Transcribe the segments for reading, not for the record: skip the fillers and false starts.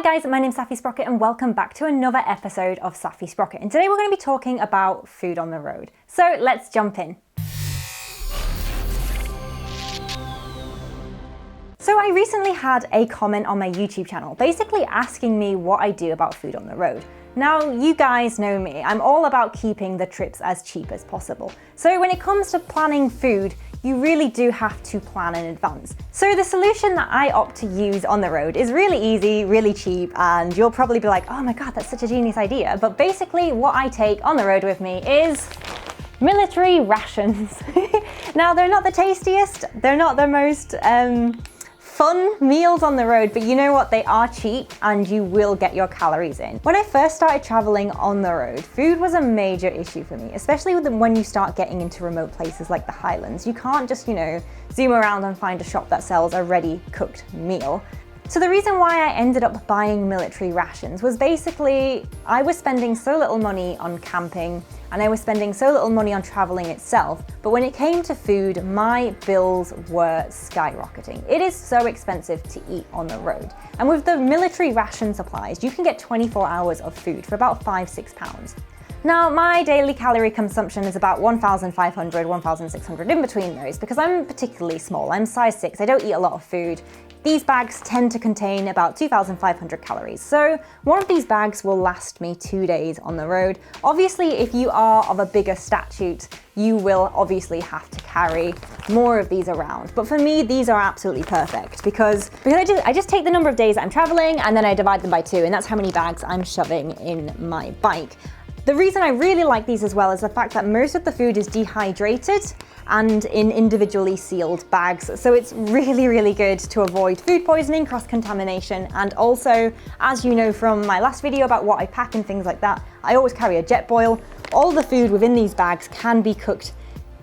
Hi guys, my name's Saffy Sprocket and welcome back to another episode of Saffy Sprocket. And today we're going to be talking about food on the road. So let's jump in. So I recently had a comment on my YouTube channel basically asking me what I do about food on the road. Now, you guys know me, I'm all about keeping the trips as cheap as possible. So when it comes to planning food, you really do have to plan in advance. So the solution that I opt to use on the road is really easy, really cheap, and you'll probably be like, oh my God, that's such a genius idea. But basically what I take on the road with me is military rations. Now, they're not the tastiest, they're not the most fun meals on the road, but you know what? They are cheap and you will get your calories in. When I first started traveling on the road, food was a major issue for me, especially when you start getting into remote places like the Highlands. You can't just, zoom around and find a shop that sells a ready cooked meal. So the reason why I ended up buying military rations was basically I was spending so little money on camping and I was spending so little money on traveling itself, but when it came to food, my bills were skyrocketing. It is so expensive to eat on the road. And with the military ration supplies, you can get 24 hours of food for about £5–6. Now, my daily calorie consumption is about 1,500, 1,600 in between those because I'm particularly small. I'm size 6, I don't eat a lot of food. These bags tend to contain about 2,500 calories. So one of these bags will last me 2 days on the road. Obviously, if you are of a bigger statute, you will obviously have to carry more of these around. But for me, these are absolutely perfect because I just take the number of days that I'm traveling and then I divide them by 2, and that's how many bags I'm shoving in my bike. The reason I really like these as well is the fact that most of the food is dehydrated and in individually sealed bags. So it's really, really good to avoid food poisoning, cross-contamination, and also, as you know from my last video about what I pack and things like that, I always carry a jet boil. All the food within these bags can be cooked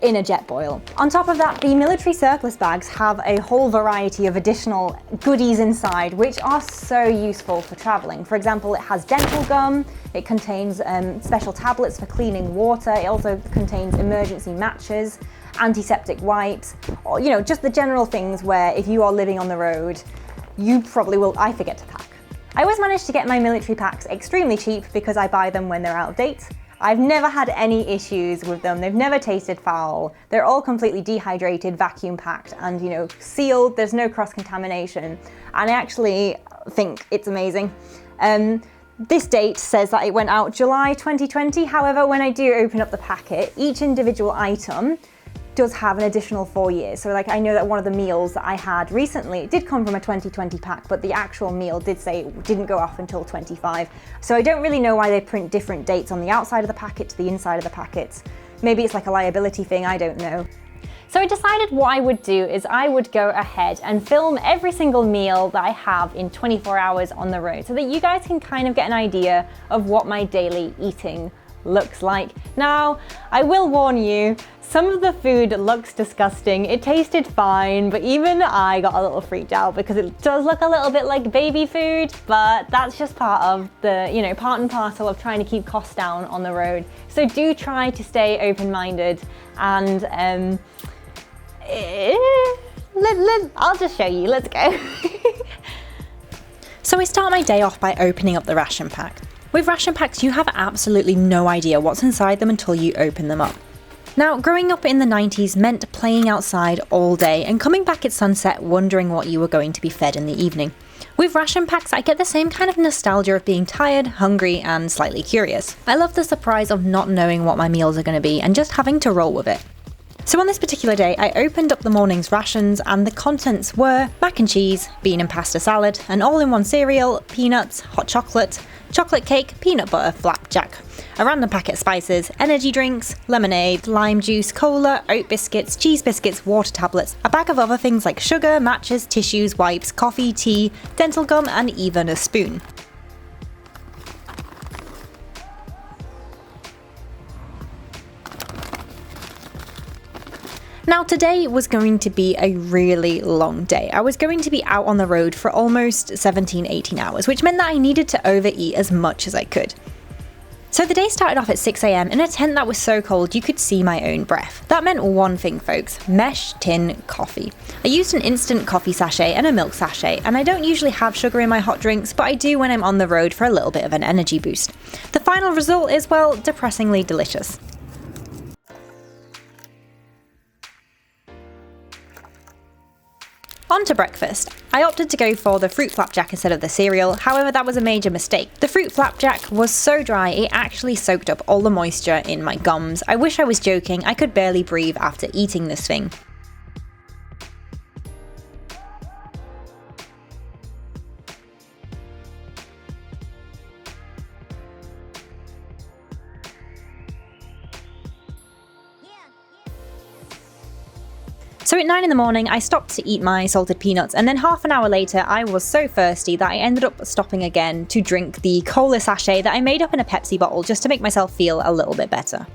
in a jet boil. On top of that, the military surplus bags have a whole variety of additional goodies inside, which are so useful for traveling. For example, it has dental gum, it contains special tablets for cleaning water, it also contains emergency matches, antiseptic wipes, or just the general things where if you are living on the road, you probably will, I forget to pack. I always manage to get my military packs extremely cheap because I buy them when they're out of date. I've never had any issues with them. They've never tasted foul. They're all completely dehydrated, vacuum packed, and sealed. There's no cross-contamination. And I actually think it's amazing. This date says that it went out July 2020. However, when I do open up the packet, each individual item does have an additional 4 years. So I know that one of the meals that I had recently did come from a 2020 pack, but the actual meal did say it didn't go off until 25. So I don't really know why they print different dates on the outside of the packet to the inside of the packets. Maybe it's like a liability thing, I don't know. So I decided what I would do is I would go ahead and film every single meal that I have in 24 hours on the road so that you guys can kind of get an idea of what my daily eating looks like. Now, I will warn you, some of the food looks disgusting. It tasted fine, but even I got a little freaked out because it does look a little bit like baby food, but that's just part of the, part and parcel of trying to keep costs down on the road. So do try to stay open-minded and I'll just show you, let's go. So I start my day off by opening up the ration pack. With ration packs, you have absolutely no idea what's inside them until you open them up. Now, growing up in the 90s meant playing outside all day and coming back at sunset wondering what you were going to be fed in the evening. With ration packs, I get the same kind of nostalgia of being tired, hungry, and slightly curious. I love the surprise of not knowing what my meals are going to be and just having to roll with it. So on this particular day, I opened up the morning's rations and the contents were mac and cheese, bean and pasta salad, an all-in-one cereal, peanuts, hot chocolate cake, peanut butter, flapjack, a random packet of spices, energy drinks, lemonade, lime juice, cola, oat biscuits, cheese biscuits, water tablets, a bag of other things like sugar, matches, tissues, wipes, coffee, tea, dental gum, and even a spoon. Now today was going to be a really long day. I was going to be out on the road for almost 17–18 hours, which meant that I needed to overeat as much as I could. So the day started off at 6 AM in a tent that was so cold you could see my own breath. That meant one thing, folks: mesh tin coffee. I used an instant coffee sachet and a milk sachet, and I don't usually have sugar in my hot drinks, but I do when I'm on the road for a little bit of an energy boost. The final result is, well, depressingly delicious. On to breakfast. I opted to go for the fruit flapjack instead of the cereal, however that was a major mistake. The fruit flapjack was so dry it actually soaked up all the moisture in my gums. I wish I was joking, I could barely breathe after eating this thing. So at 9 in the morning, I stopped to eat my salted peanuts, and then half an hour later, I was so thirsty that I ended up stopping again to drink the cola sachet that I made up in a Pepsi bottle just to make myself feel a little bit better.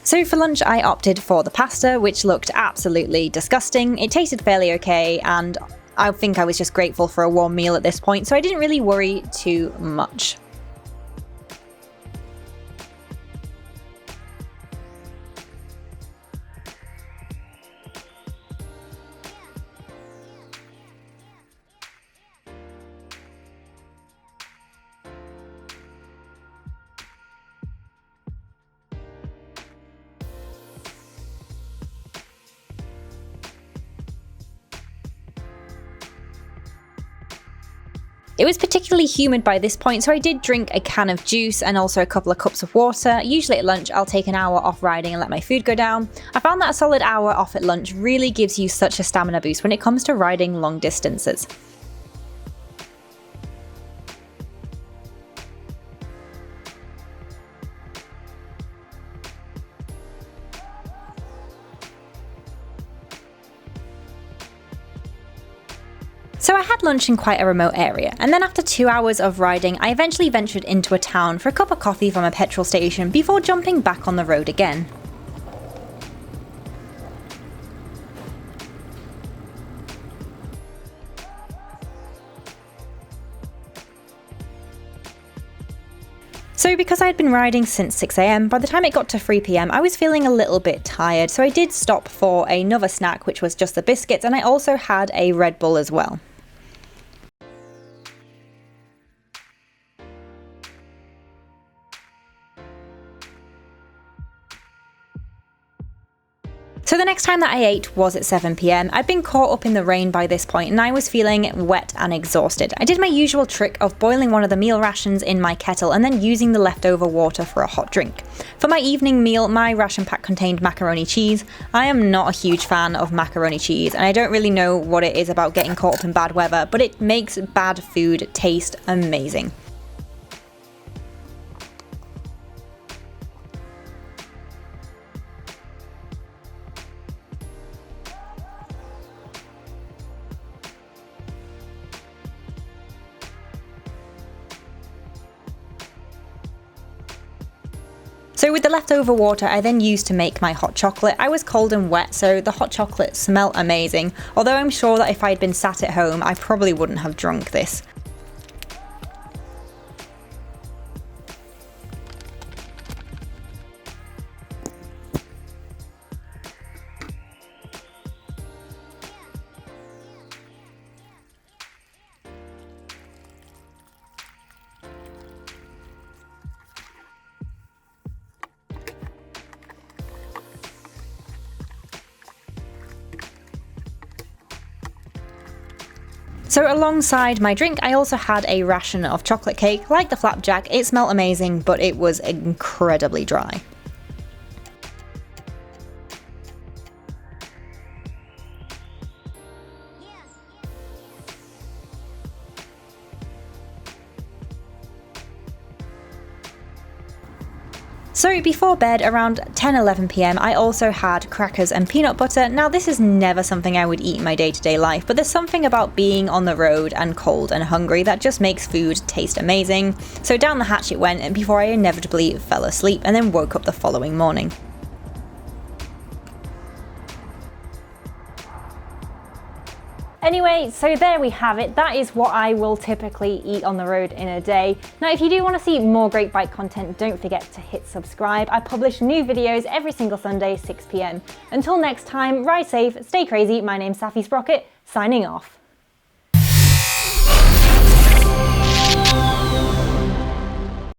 So for lunch, I opted for the pasta, which looked absolutely disgusting. It tasted fairly okay, and I think I was just grateful for a warm meal at this point, so I didn't really worry too much. It was particularly humid by this point, so I did drink a can of juice and also a couple of cups of water. Usually at lunch, I'll take an hour off riding and let my food go down. I found that a solid hour off at lunch really gives you such a stamina boost when it comes to riding long distances. So I had lunch in quite a remote area, and then after 2 hours of riding, I eventually ventured into a town for a cup of coffee from a petrol station before jumping back on the road again. So because I had been riding since 6 AM, by the time it got to 3 PM, I was feeling a little bit tired, so I did stop for another snack, which was just the biscuits, and I also had a Red Bull as well. So the next time that I ate was at 7 PM. I'd been caught up in the rain by this point and I was feeling wet and exhausted. I did my usual trick of boiling one of the meal rations in my kettle and then using the leftover water for a hot drink. For my evening meal, my ration pack contained macaroni cheese. I am not a huge fan of macaroni cheese, and I don't really know what it is about getting caught up in bad weather, but it makes bad food taste amazing. So with the leftover water I then used to make my hot chocolate. I was cold and wet, so the hot chocolate smelt amazing, although I'm sure that if I'd been sat at home I probably wouldn't have drunk this. So alongside my drink, I also had a ration of chocolate cake. Like the flapjack, it smelled amazing, but it was incredibly dry. So before bed, around 10-11 PM, I also had crackers and peanut butter. Now this is never something I would eat in my day-to-day life, but there's something about being on the road and cold and hungry that just makes food taste amazing. So down the hatch it went, and before I inevitably fell asleep and then woke up the following morning. Anyway, so there we have it. That is what I will typically eat on the road in a day. Now, if you do want to see more great bike content, don't forget to hit subscribe. I publish new videos every single Sunday, 6 p.m. Until next time, ride safe, stay crazy. My name's Saffy Sprocket, signing off.